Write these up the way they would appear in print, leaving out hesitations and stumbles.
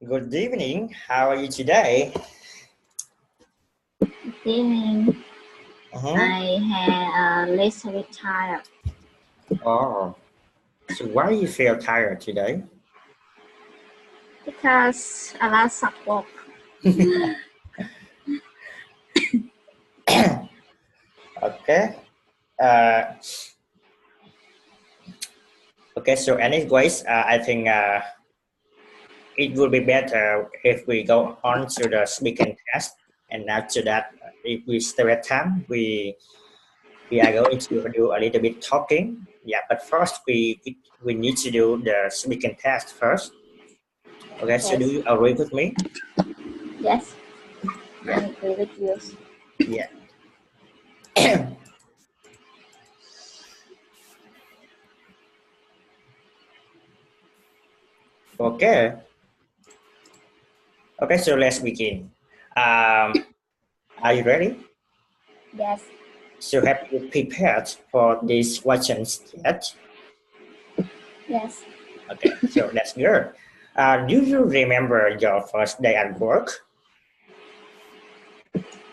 Good evening. How are you today? Evening, Uh-huh. I had a little bit tired Oh, so why you feel tired today? because a lot of work. Okay. Uh, okay. So, anyways, I think it would be better if we go on to the speaking test, and after that, if we still have time, we are going to do a little bit talking. Yeah, but first we need to do the speaking test first. Okay. So, do Yes, you agree with me? yes, I Yeah. agree with you. Yeah. Okay. Okay, so let's begin. Um, are you ready? Yes, So have you prepared for these questions yet? yes. Okay, so that's good. Do you remember your first day at work?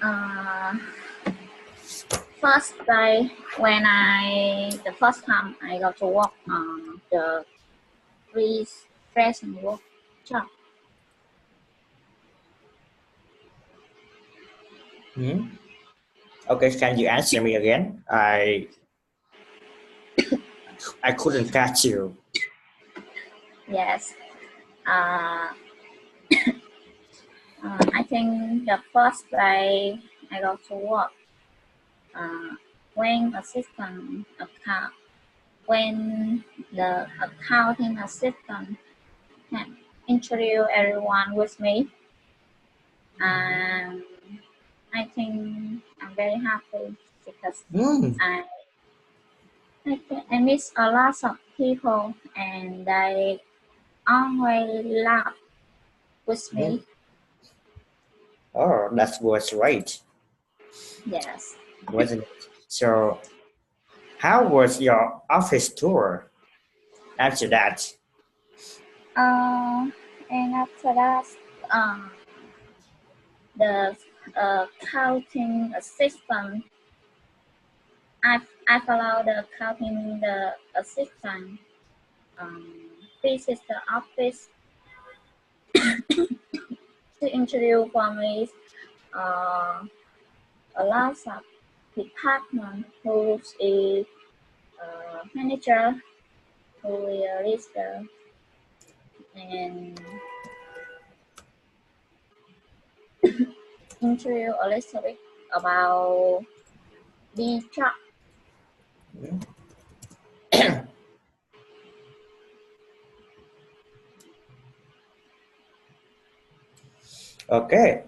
Uh, First day the first time I got to work on the fresh and work job. Hmm? Okay, can you answer me again? I couldn't catch you. Yes. Uh, I think the first day I got to work uh, when assistant account when the accounting assistant can introduce everyone with me, and I think I'm very happy because Hmm. I I miss a lot of people and they always laugh with Hmm. me. Oh, that was right, Yes. wasn't it? So, how was your office tour after that? Uh, and after that, um, the accounting assistant, I follow the accounting the assistant visit the office to introduce for me uh, a lot of department who is manager, who is the and introduce a little bit about the job. Hmm? Okay.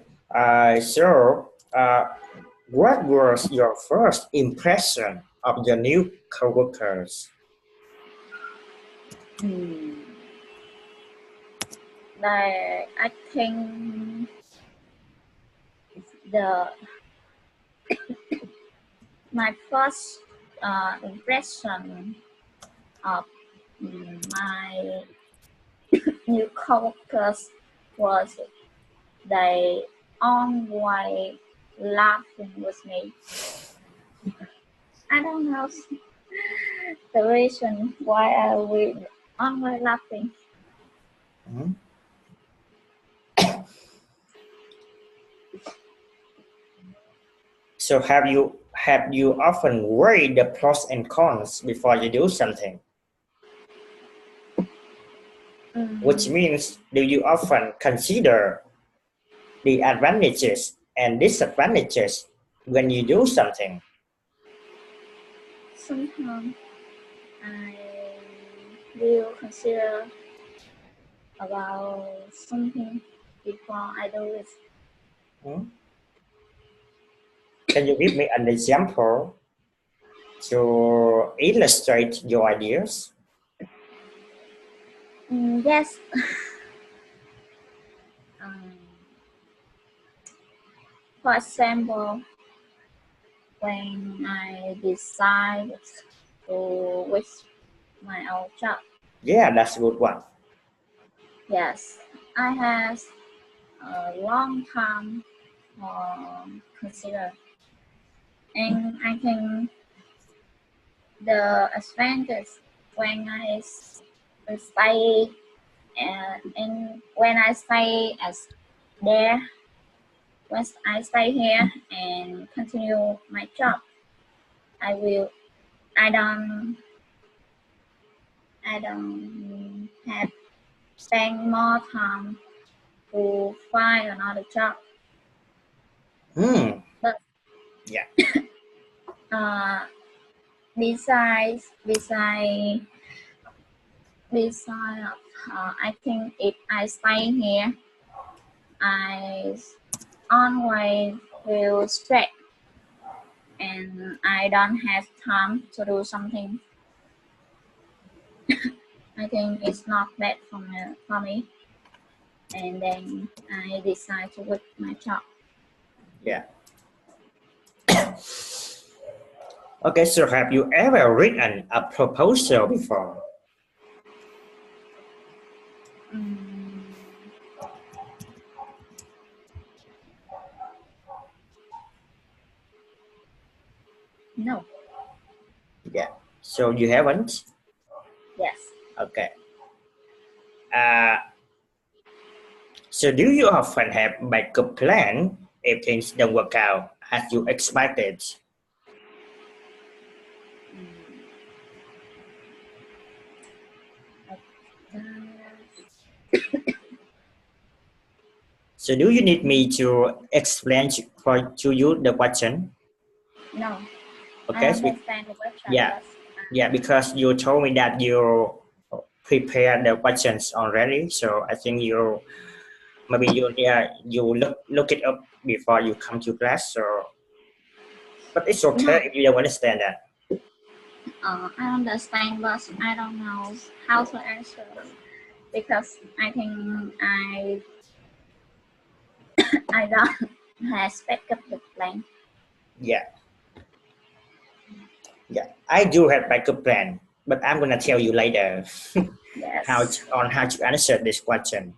What was your first impression of your new coworkers? Hmm. Like I think the my first impression of my new coworkers was they always laughing with me. I don't know the reason why I will always laughing. Mhm. So have you often weighed the pros and cons before you do something? Which Mm, means do you often consider the advantages and disadvantages when you do something? Sometimes I will consider about something before I do it. Hmm? Can you give me an example to illustrate your ideas? Yes. Um, for example, when I decided to quit my old job, Yeah, that's a good one. yes, I have a long time for consider, and I think the advantage when I stay and when I stay as there, when I stay here and continue my job, I will. I don't. I don't have spend more time to find another job. Hmm. But Yeah. uh, besides, I think if I stay here, I always feel stressed and I don't have time to do something. I think it's not bad for me. And then I decide to quit my job. Yeah. Okay, so have you ever written a proposal before? Mm, no. Yeah. So you haven't? Yes. Okay. Uh, so do you often have backup plan if things don't work out as you expected? So do you need me to explain to you the question? No, I Okay. understand the question, Yeah. but Yeah, because you told me that you prepare the questions already. So I think you maybe you look it up before you come to class. So but it's okay no, if you don't understand that. I understand, but I don't know how to answer because I think I don't have backup the plan. Yeah. Yeah, I do have backup plan, but I'm gonna tell you later Yes. how to answer this question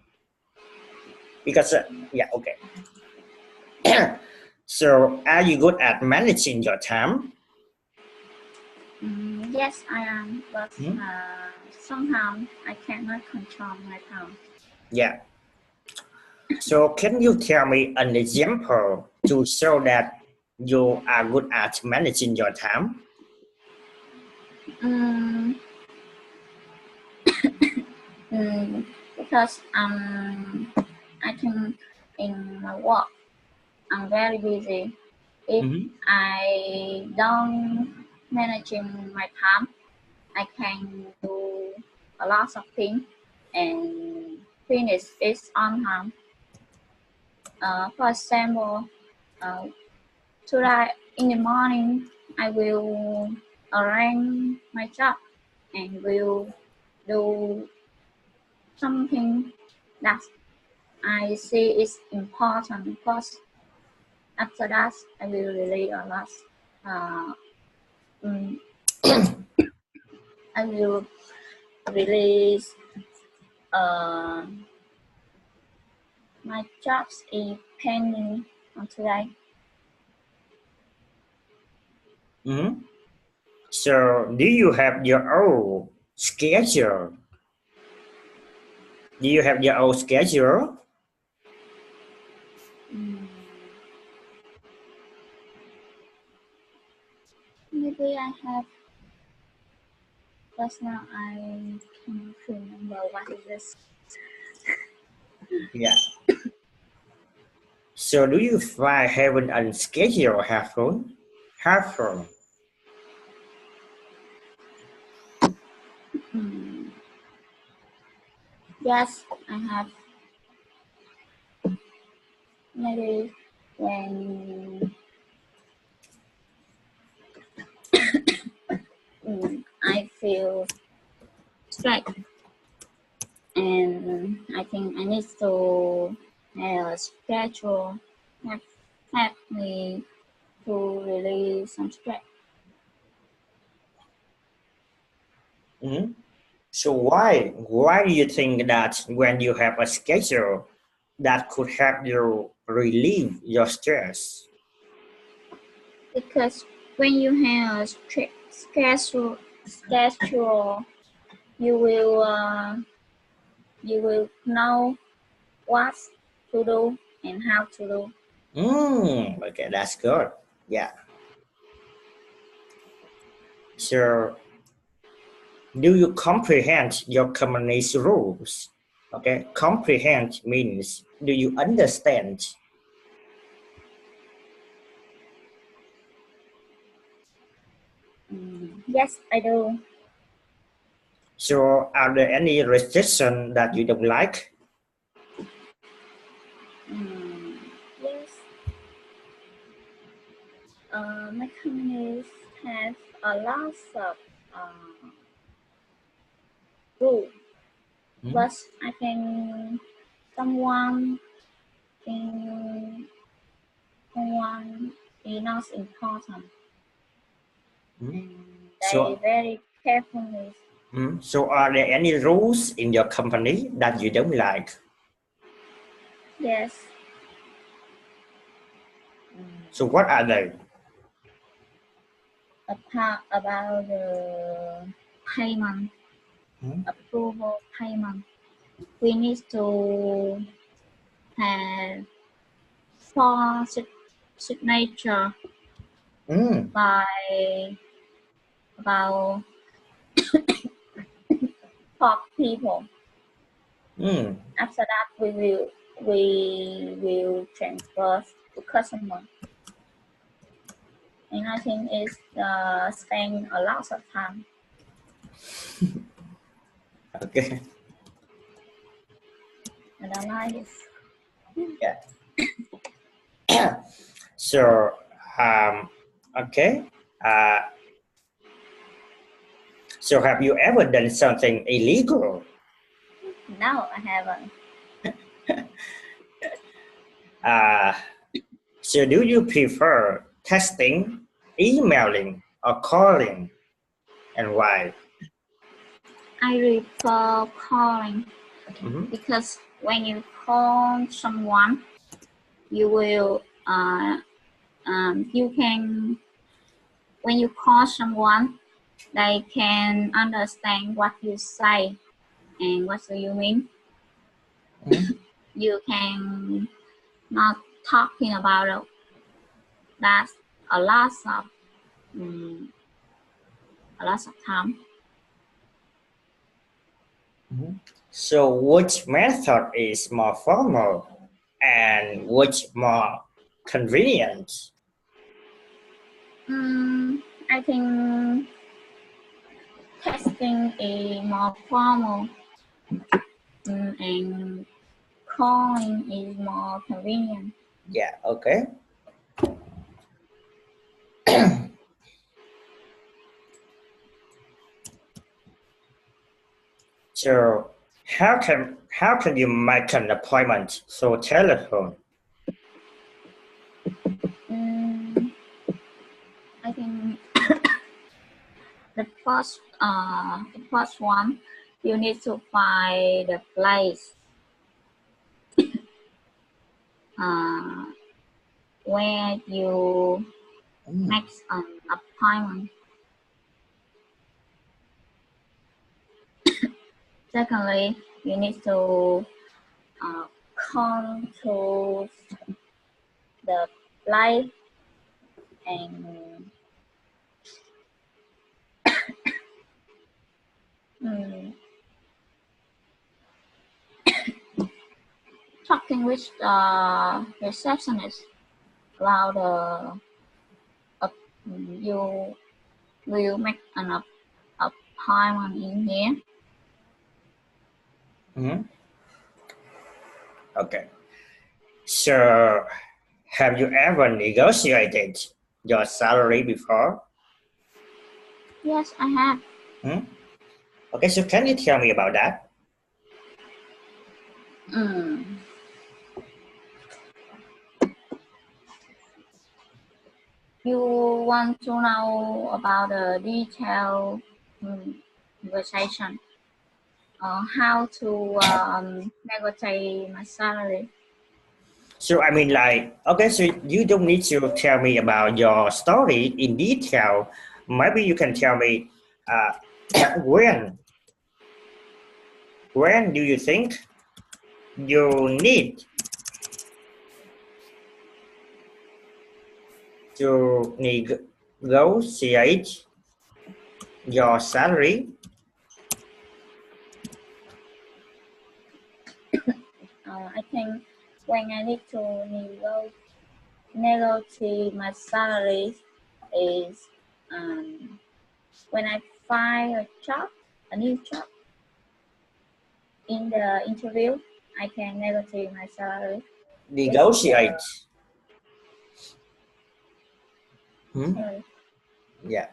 because yeah, okay. So are you good at managing your time? Yes, I am, but Hmm? sometimes I cannot control my time. Yeah. So can you tell me an example to show that you are good at managing your time? Mm, because I think in my work I'm very busy. If Hmm. I don't managing my time, I can do a lot of things and finish it on time. For example, uh, today in the morning, I will arrange my job and will do something that I see is important because after that I will release a lot. Uh, mm, I will release uh, my jobs is pending on today. Hmm. So do you have your own schedule? Do you have your own schedule? Mm, maybe I have, but now I can't remember what is this. Yeah. So do you find having a schedule helpful? Helpful. Mm, yes, I have. Maybe when I feel stressed and I think I need to have a schedule that help me to release some stress. Mhm. So why do you think that when you have a schedule that could help you relieve your stress? Because when you have a schedule, you will know what to do and how to do. Okay, that's good. Yeah. So do you comprehend your company's rules? Okay, comprehend means do you understand? Yes, I do. So are there any restrictions that you don't like? Yes. My companies have a lot of rules, but I think someone in someone is not important. And they So, very careful with. so are there any rules in your company that you don't like? Yes. So what are they? About the payment, approval payment, we need to have four signature by about 4 people. After that, we will transfer to customer. And I think it's spend a lot of time. Okay. I don't like it. Yeah. So, okay. Uh, so have you ever done something illegal? No, I haven't. So do you prefer texting, emailing, or calling, and why? I prefer calling because when you call someone, you will you can when you call someone, they can understand what you say and what do you mean. You can not talking about that a lot of a lot of time. So which method is more formal and which more convenient? I think testing is more formal and calling is more convenient. Yeah, okay. So how can you make an appointment through telephone? I think the first one you need to find the place where you make an appointment. Secondly, you need to come to the place and talking with the receptionist about you will make an appointment in here. Okay. So have you ever negotiated your salary before? Yes, I have. Okay, so can you tell me about that? You want to know about the detailed conversation? how to negotiate my salary. So I mean, like, okay, so you don't need to tell me about your story in detail. Maybe you can tell me uh, when do you think you need to negotiate your salary? I think when I need to negotiate my salary is when I find a new job. In the interview, I can negotiate my salary. Negotiate. Sorry. Yeah.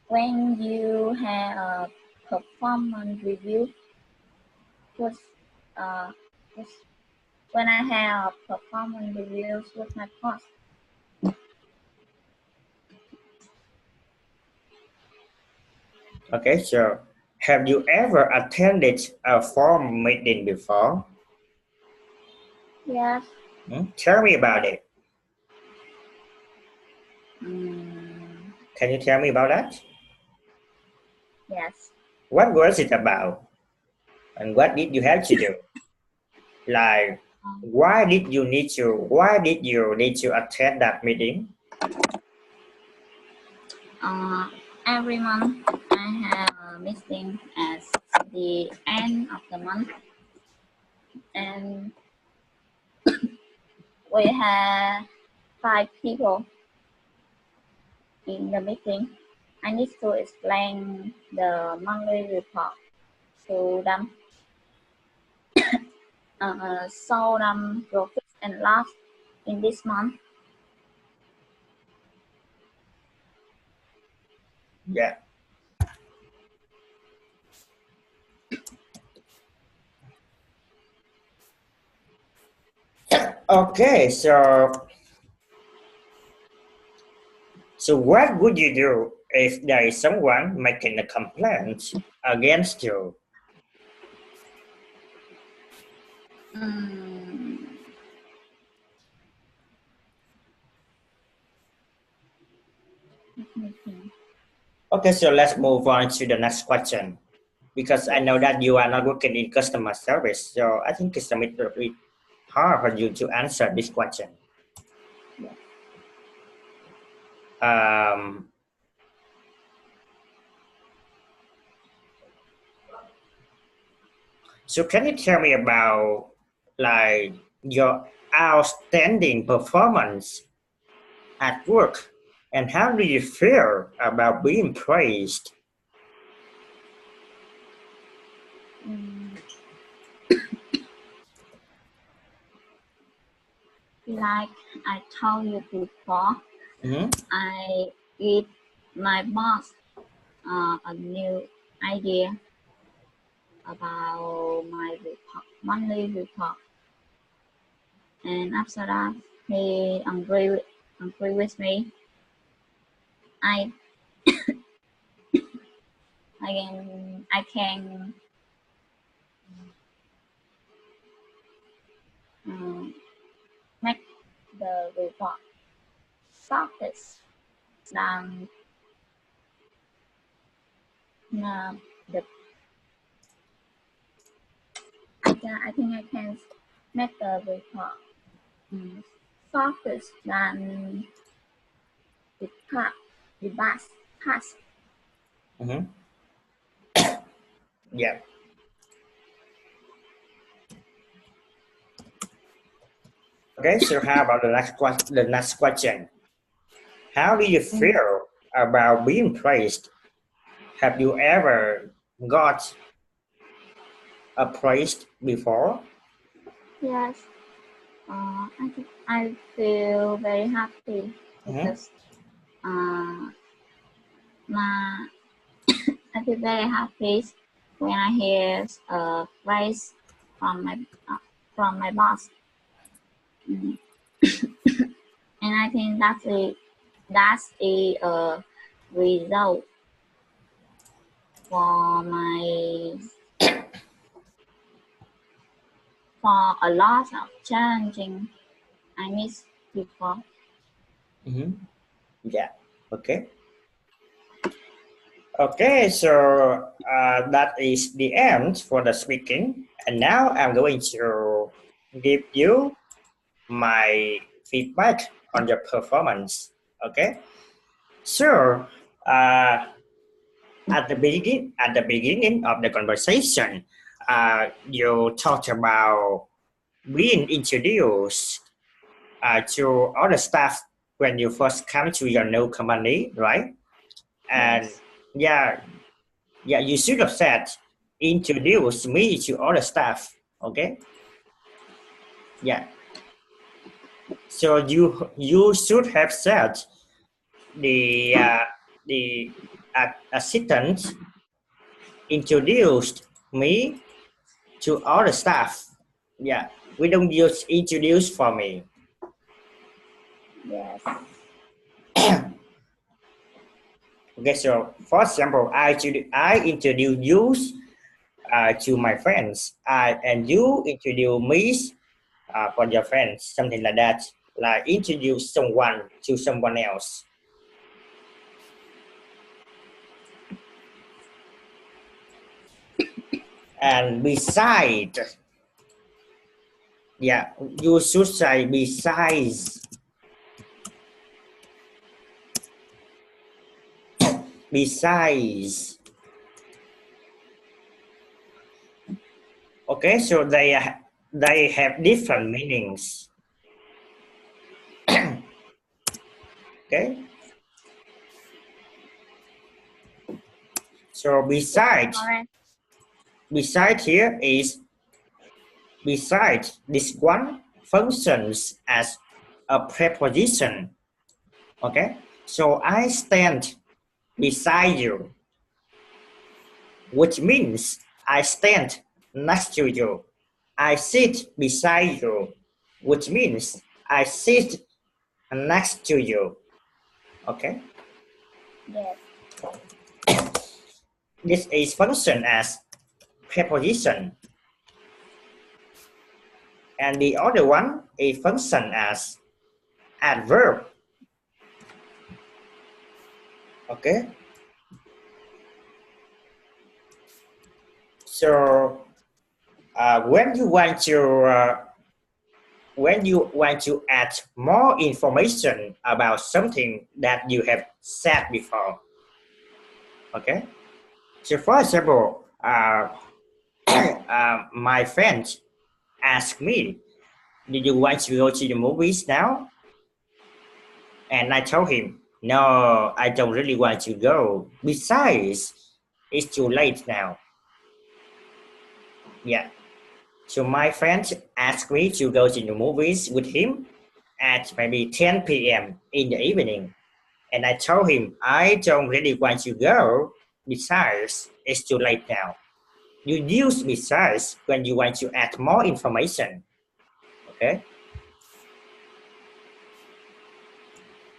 When you have a performance review, with, uh, with, when I have performance reviews with my boss. Okay, so have you ever attended a form meeting before? Yes. Tell me about it. Mm, Can you tell me about that? yes. What was it about? And what did you have to do? Like, why did you need to attend that meeting? Every month I have a meeting at the end of the month, and we have 5 people in the meeting. I need to explain the monthly report to them, show them profits and loss in this month. Yeah. Okay, so what would you do if there is someone making a complaint against you? Mm, let me think. Okay, so let's move on to the next question. Because I know that you are not working in customer service, so I think it's a little bit hard for you to answer this question. Yes. Um, so can you tell me about like your outstanding performance at work and how do you feel about being praised? Mm, like I told you before, Mm-hmm. I give my boss a new idea about my monthly report, and after that, he agree with me. I I can make the report softer than the I think I can make the report softer than the part the past. Mm-hmm. Yeah. Okay, so how about the next question? How do you feel about being praised? Have you ever got appraised before? Yes, I think I feel very happy Mm-hmm. because my I feel very happy when I hear a praise from my boss. Mm. And I think that's it. that is a result for my for a lot of challenging I missed before. Yeah. Okay. Okay, so that is the end for the speaking, and now I'm going to give you my feedback on your performance. Okay, so at the beginning of the conversation, you talked about being introduced to other staff when you first come to your new company, right? And Yes. yeah, you should have said introduce me to other staff. Okay. Yeah. So you should have said the assistant introduced me to other staff. Yeah. We don't use introduce for me. Yes. Okay. So for example, I introduce you to my friends. And you introduce me for your friends, something like that. Like introduce someone to someone else. And beside, yeah, you should say besides. Besides. Okay, so they have different meanings. Okay. So beside here is beside this one functions as a preposition. Okay. So I stand beside you, which means I stand next to you. I sit beside you, which means I sit next to you. Okay. Yes. This is function as preposition. And the other one is function as adverb. Okay. So when you want to add more information about something that you have said before. Okay. So for example, my friend asked me, "Did you want to go to the movies now?" And I told him, "No, I don't really want to go. Besides, it's too late now." Yeah. So my friend asked me to go to the movies with him at maybe 10 p.m. in the evening. And I told him, I don't really want to go. Besides, it's too late now. You use besides when you want to add more information. Okay?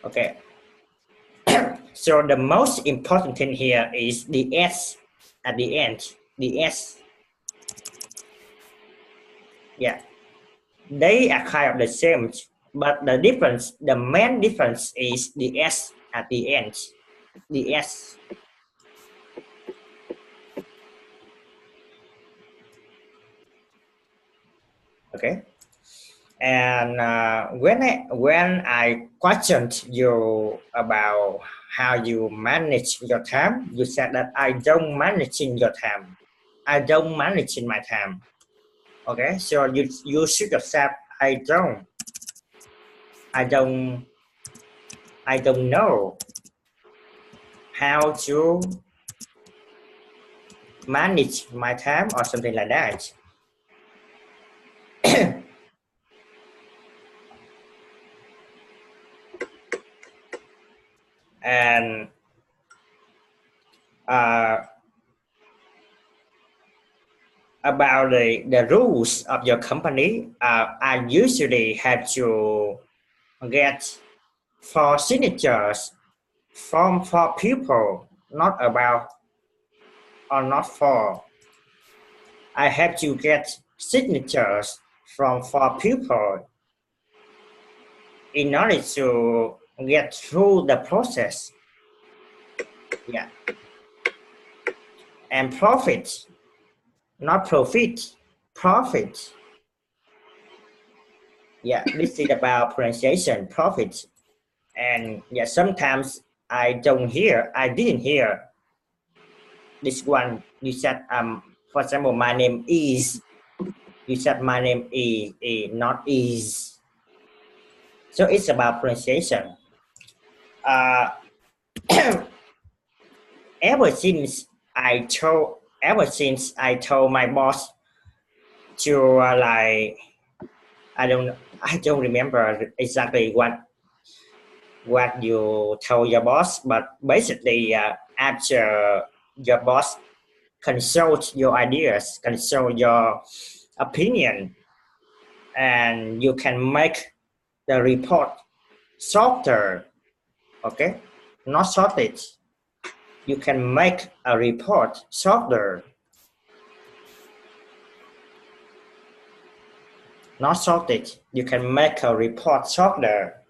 Okay. So the most important thing here is the S at the end. The S. Yeah. They are kind of the same, but the main difference is the S at the end. The S. Okay. And when I questioned you about how you manage your time, you said that I don't managing your time. I don't managing my time. Okay, so you should accept I don't know how to manage my time or something like that. And about the rules of your company, I usually have to get for signatures from for people, not about or not for. I have to get signatures from for people in order to get through the process. Yeah. And profit, not profit, profit. Yeah, this is about pronunciation, profit. And yeah, sometimes I didn't hear this one. You said, for example, my name is. You said my name is, not is. So it's about pronunciation. Ever since I told my boss to like, I don't remember exactly what you told your boss, but basically after your boss consult your ideas, consult your opinion, and you can make the report shorter. Okay, not shortage. You can make a report shorter, not shortage. You can make a report shorter.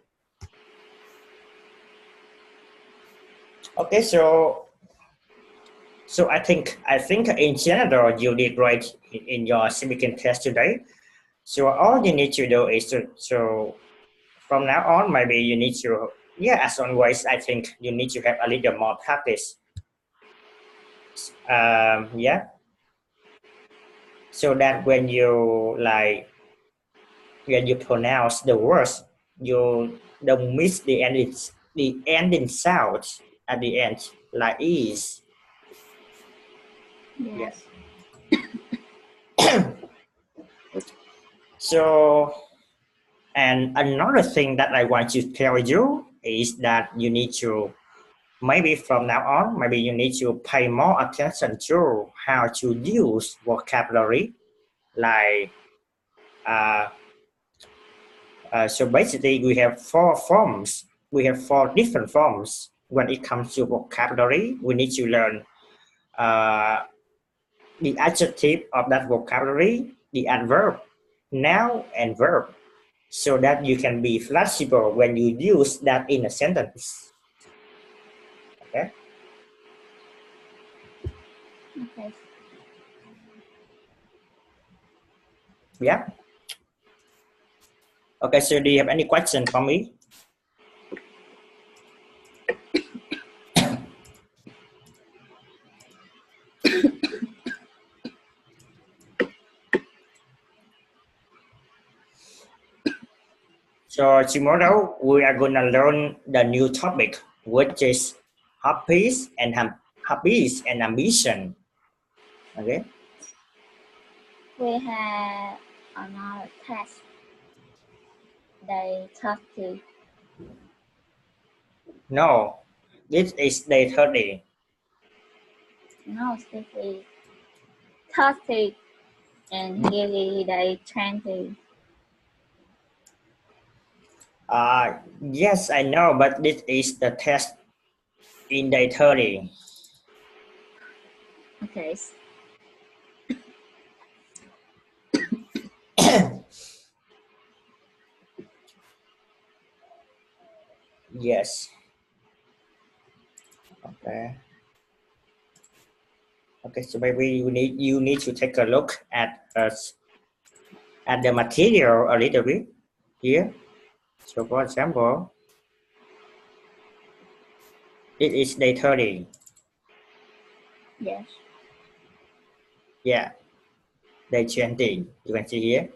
Okay, so I think in general you did great in your speaking test today. So all you need to do is to from now on maybe you need to, yeah, as always I think you need to have a little more practice. Yeah. So that when you pronounce the words, you don't miss the ending sound at the end, like is. Yes. Yeah. So, and another thing that I want to tell you is that you need to, maybe from now on, maybe you need to pay more attention to how to use vocabulary. Like, so basically we have four forms. We have four different forms. When it comes to vocabulary, we need to learn the adjective of that vocabulary, the adverb, noun, and verb, so that you can be flexible when you use that in a sentence. Okay. Okay. Yeah. Okay, so do you have any question for me? So tomorrow we are gonna learn the new topic, which is hobbies and ambition. Okay. We have another test. Day 30. No, this is day 30. No, this is 30. And here is day 20. Yes, I know, but this is the test in day 30. Okay. Yes. Okay. Okay, so maybe you need to take a look at the material a little bit here. So for example, it is day 30. Yes. Yeah. Day 20. You can see here.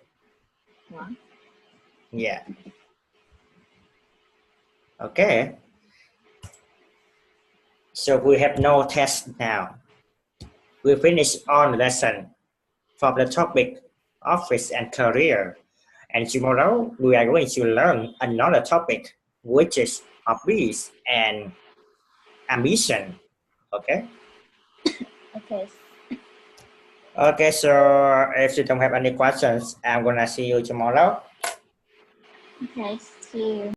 What? Yeah. Okay. So we have no test now. We finish all the lesson from the topic office and career. And tomorrow we are going to learn another topic, which is hobbies and ambition. Okay. Okay. Okay, so if you don't have any questions, I'm gonna see you tomorrow. Okay. See you.